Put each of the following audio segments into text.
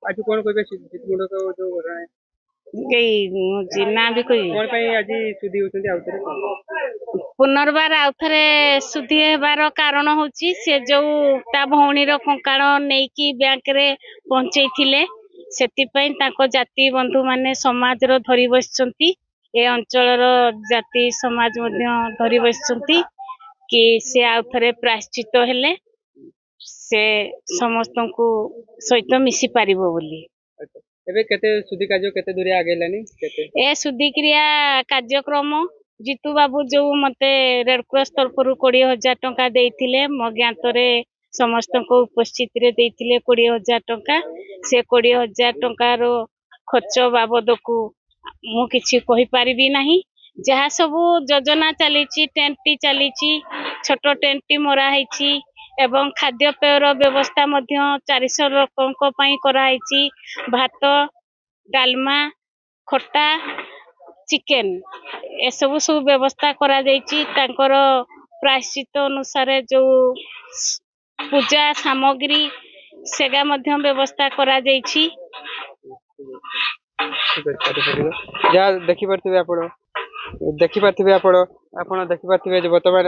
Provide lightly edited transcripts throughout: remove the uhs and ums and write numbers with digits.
आज कौन कहबे चितमुंड को जो घटना है ना भी कोई कौन पे आज सुधी होचंदी आउतरे पुनर्बार आउथरे सुधी हेबार कारण होची से जो ता भौणीर कंकाळ नेकी बैंक रे पहुंचैथिले सेतिपई ताको जाति बंधु माने समाज रो धरी बसचंती ए अंचल रो जाति समाज मध्य धरी बसचंती कि से आउथरे प्रायश्चित हेले से समस्त को सहित मिसी पारिबो बोली एबे केते सुधी कार्य केते दूर आगेलानी केते ए सुधी क्रिया कार्यक्रम जीतू बाबू जो मते रेड क्रॉस तरफ 20,000 टंका देइथिले मो ज्ञातरे समस्त को उपस्थित रे देइथिले 20,000 टंका से 20,000 टंका रो खर्च बाबद को मु किछि कहि पारिबी नाही जहा सब योजना चलीची टेंटी चलीची छोटो टेंटी मरा हैची एवं खाद्य पेयर व्यवस्था मध्य 400 लोकंक पई करा हैची भात डालमा खट्टा चिकेन ए सब सब व्यवस्था करा जायची तांकर प्रायश्चित अनुसार जो पूजा सामग्री सेगा मध्य व्यवस्था करा जायची जा देखि परथिबे आपण देखि पार्थिबे आपण देखि पार्थिबे जे वर्तमान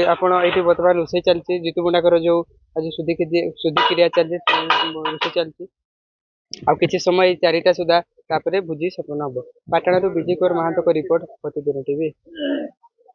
आपण एठी वर्तमान रोषे चलची जीतुमुंडा कर जो आज सुधी क्रिया चलची रोषे चलची आ किछि समय 4टा सुधा तापरे भुजी सपन हबो पाटणारू विजय कुमार महांतो को रिपोर्ट प्रतिदिन टीवी।